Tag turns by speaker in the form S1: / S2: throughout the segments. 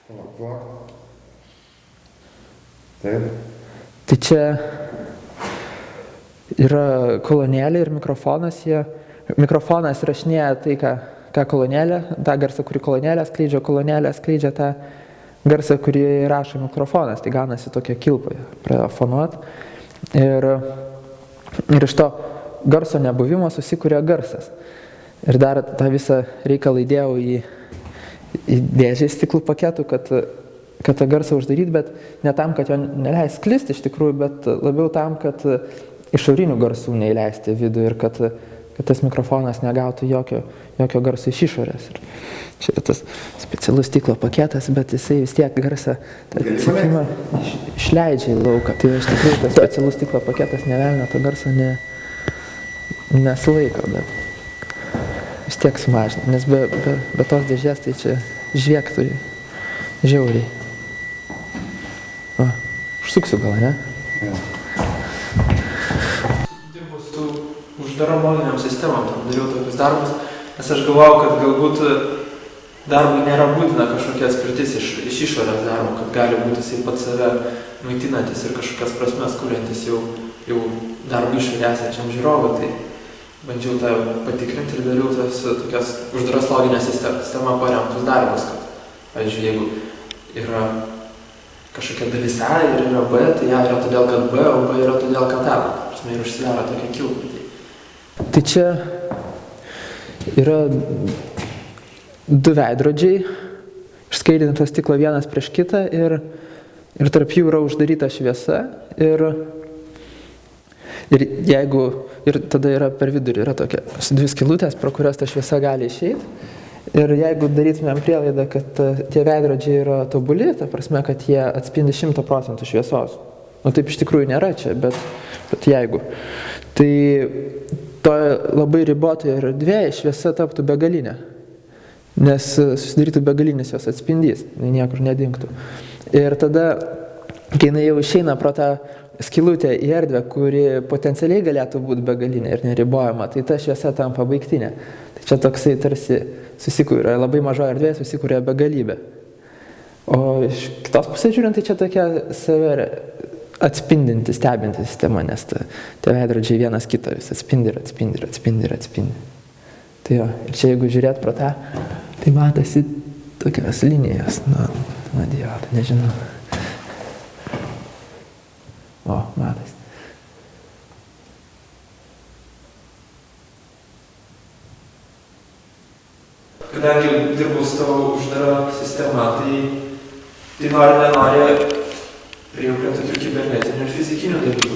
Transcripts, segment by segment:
S1: Plak. Taip.
S2: Tai čia yra kolonėlė ir mikrofonas. Mikrofonas rašinėja tai, ką kolonėlė, tą garsą, kurį kolonėlė skleidžia tą garsą, kurį rašo mikrofonas. Tai gaunasi tokia kilpa, pradėjo fonuot. Ir iš to garso nebuvimo susikuria garsas. Ir dar tą visą reikalą įdėjau į dėžę stiklų paketų, kad tą garsą uždaryti, bet ne tam, kad jo neleis sklisti iš tikrųjų, bet labiau tam, kad išorinių garsų neįleisti vidų ir kad tas mikrofonas negautų jokio garso iš išorės. Ir čia tas specialus stiklo paketas, bet jisai vis tiek garsą cypimą išleidžia į lauką. Tai iš tikrųjų tas specialus stiklo paketas nevelnio to garso nesilaiko, bet vis tiek sumažina, nes be tos dėžės tai čia žviegtų žiauriai. O, užsuksiu gal, ne?
S1: Ja.
S3: Dirbu su uždarom loginiam sistemom, tam dariau tokius darbus, nes aš galvojau, kad galbūt darbui nėra būtina kažkokia atspirtis iš išorės darbo, kad gali būti jisai pats save maitinantis ir kažkokias prasmes kuriantis jau darbų išorė esančiam žiūrovui. Tai bandžiau tą patikrinti ir dariau tokias uždaras loginės sistemą paremtus darbus, kad, pavyzdžiui, jeigu yra kažkokia dalis A ir yra B, tai A yra todėl, kad B, o B yra todėl, kad A. Ir užsidaro tokia kilpa.
S2: Tai čia yra du veidrodžiai, išskaidinto stiklo vienas prieš kitą ir tarp jų yra uždaryta šviesa ir tada yra per vidurį yra tokia dvi skylutės, pro kurias ta šviesa gali išeiti. Ir jeigu darytumėm prielaidą, kad tie veidrodžiai yra tobuli, ta prasme, kad jie atspindi 100% šviesos. Nu taip iš tikrųjų nėra čia, bet jeigu. Tai to labai ribotoje erdvėje šviesa taptų begalinė, nes susidarytų begalinis jos atspindys, niekur nedingtų. Ir tada, kai jinai jau išeina pro tą skylutę į erdvę, kuri potencialiai galėtų būti begalinė ir neribojama, tai ta šviesa tampa baigtinė. Tai čia toksai tarsi susikuria, labai mažo erdvėje susikuria begalybė. O iš kitos pusės žiūrint, tai čia tokia save atspindinti, stebinti sistema, nes tie veidrodžiai vienas kitą vis atspindi ir atspindi ir atspindi ir atspindi. Tai jo, ir čia jeigu žiūrėt pro tą, tai matosi tokios linijos, dievą, nežinau. O, matas.
S3: Kadangi dirbu su tavo uždara sistema, tai nori, nenori, priejau prie tokių kibernetinių ir fizikinių dalykų.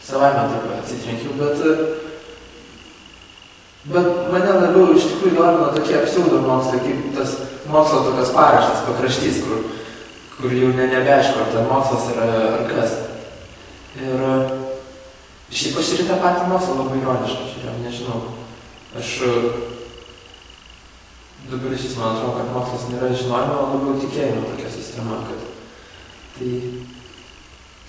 S3: Savaime taip atsitrenkiau, bet mane labiau iš tikrųjų domina tokie absurdo mokslai, kaip tas mokslo tokias paraštas pakraštys, kur jau nebeaišku, ar ten mokslas yra ar kas. Ir šiaip aš ir tą patį mokslą labai ironiškai žiūrėjau, nežinau. Aš dabar šis man atrodo, kad mokslas nėra žinojimo, o labiau tikėjimo tokia sistema, kad tai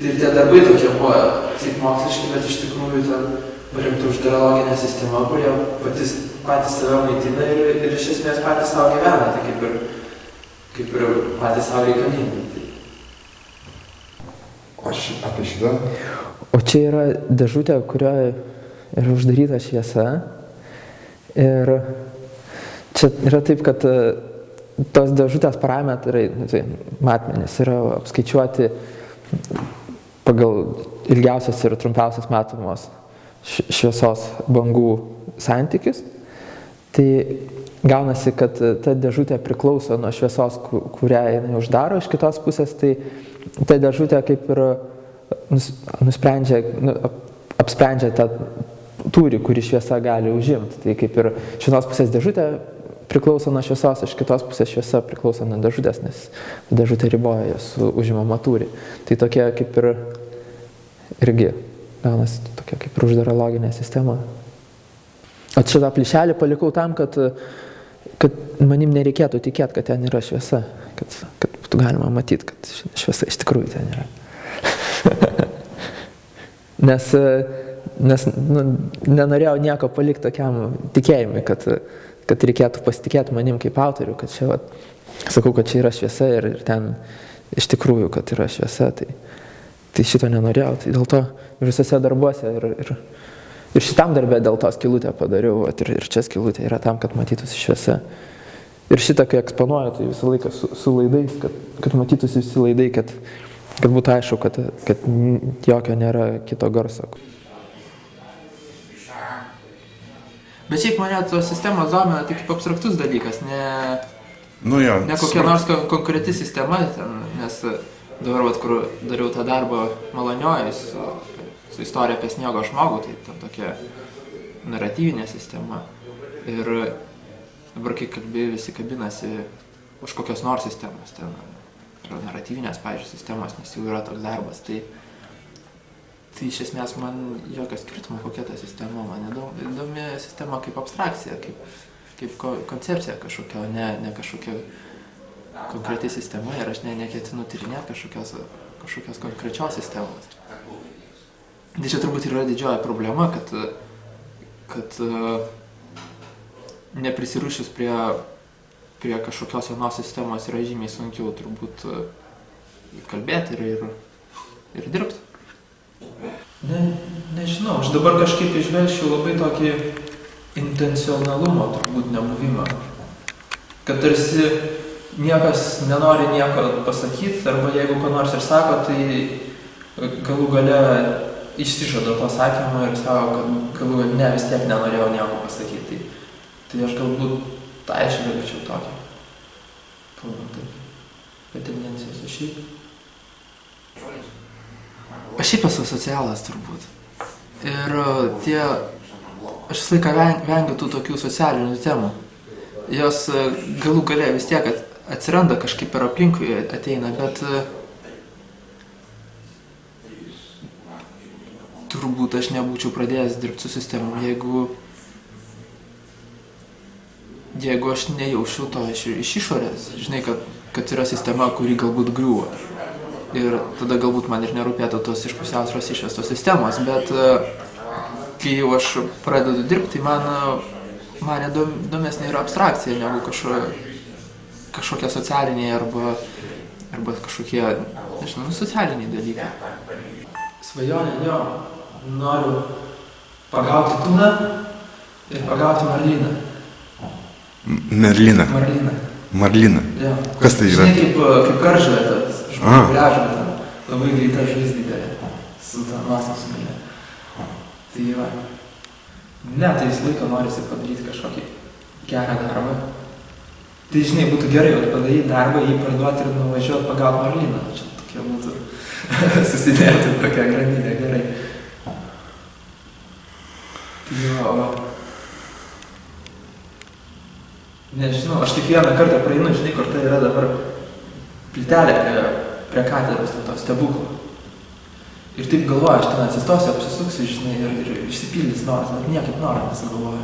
S3: tie darbai tokie buvo taip moksliški, bet iš tikrųjų ten paremta uždara loginė sistema, kur jie patys save maitina ir iš esmės patys savo gyvena, tai kaip ir patys savo reikalingi.
S1: O apie šitą?
S2: O čia yra dėžutė, kurioje yra uždaryta šviesa. Ir čia yra taip, kad tos dėžutės parametrai, tai matmenys, yra apskaičiuoti pagal ilgiausias ir trumpiausias matomos šviesos bangų santykius. Tai gaunasi, kad ta dėžutė priklauso nuo šviesos, kurią jinai uždaro. Iš kitos pusės, tai ta dėžutė kaip ir apsprendžia tą tūrį, kurį šviesa gali užimti. Tai kaip ir iš vienos pusės dėžutė priklauso nuo šviesos, iš kitos pusės šviesa priklauso nuo dėžutės, nes dėžutė riboja jos užimamą tūrį. Tai tokia kaip ir irgi gaunasi tokia kaip ir uždara loginė sistema. O šitą plyšelį palikau tam, kad manim nereikėtų tikėti, kad ten yra šviesa, kad būtų galima matyti, kad šviesa iš tikrųjų ten yra. nes nenorėjau nieko palikti tokiam tikėjimui, kad kad reikėtų pasitikėti manim kaip autoriu, kad čia, vat, sakau, kad čia yra šviesa ir ten iš tikrųjų, kad yra šviesa, tai šito nenorėjau. Tai dėl to visose darbuose ir šitam darbė dėl to skylutę padariau, vat, ir čia skylutė yra tam, kad matytųsi šviesa. Ir šitą, kai eksponuoju, tai visą laiką su laidais, kad matytųsi visi laidai, kad būtų aišku, kad jokio nėra kito garso.
S3: Bet šiaip mane tos sistemos domina tik kaip abstraktus dalykas,
S1: ne
S3: kokia nors konkreti sistema, nes dabar, kur dariau tą darbą Malonioj su istorija apie sniego žmogų, tai ten tokia naratyvinė sistema. Ir dabar, kai kalbėjau, visi kabinasi už kokios nors sistemos, ten yra naratyvinės, pavyzdžiui, sistemos, nes jau yra toks darbas. Tai iš esmės man jokio skirtumo, kokia ta sistema, man įdomi sistema kaip abstrakcija, kaip koncepcija kažkokia, ne kažkokia konkreti sistema ir aš neketinu tyrinėti kažkokios konkrečios sistemos. Tai čia turbūt yra didžioji problema, kad neprisirišus prie kažkokios vienos sistemos yra žymiai sunkiau turbūt kalbėti ir dirbti. Nežinau, aš dabar kažkaip išvelgčiau labai tokį intencionalumo turbūt nebuvimą. Kad tarsi niekas nenori nieko pasakyti, arba jeigu ko nors ir sako, tai galų gale išsižada to sakymo ir sako, kad galų gale vis tiek nenorėjau nieko pasakyti. Tai aš galbūt tą išvelgčiau tokį. Kalbant apie tendencijas. Aš šiaip esu socialas turbūt. Ir aš visą laiką vengiu tų tokių socialinių temų. Jos galų gale vis tiek atsiranda kažkaip per aplinkui ateina, bet turbūt aš nebūčiau pradėjęs dirbti su sistemom, jeigu aš nejaučiau to iš išorės. Žinai, kad yra sistema, kuri galbūt griūva. Ir tada galbūt man ir nerūpėtų tos iš pusiausvyros išvestos sistemos, bet kai jau aš pradedu dirbti, tai man įdomesnė yra abstrakcija negu kažkokie socialiniai arba kažkokie, nežinau, socialiniai dalykai. Svajonė, jo, noriu pagauti tuną ir pagauti marliną.
S1: Marliną.
S3: Ja.
S1: Kas tai yra?
S3: Žinai, kaip garžvė tas žmonių pliažą, labai greita žuvis didelė, su tą nosą sumilė. Tai va. Ne, tai visą laiką norisi padaryti kažkokį gerą darbą. Tai žinai, būtų gerai padaryti darbą, jį parduoti ir nuvažiuoti pagauti marliną. Čia tokia būtų susidėti tokia grandinė gerai. Tai jo, nežinau, aš kiekvieną kartą praeinu, žinai, kur tai yra dabar plytelė prie katedros, to stebuklo. Ir taip galvoju, aš ten atsistosiu, apsisuksiu, žinai, ir išsipildys noras, bet niekaip norą nesigalvoju.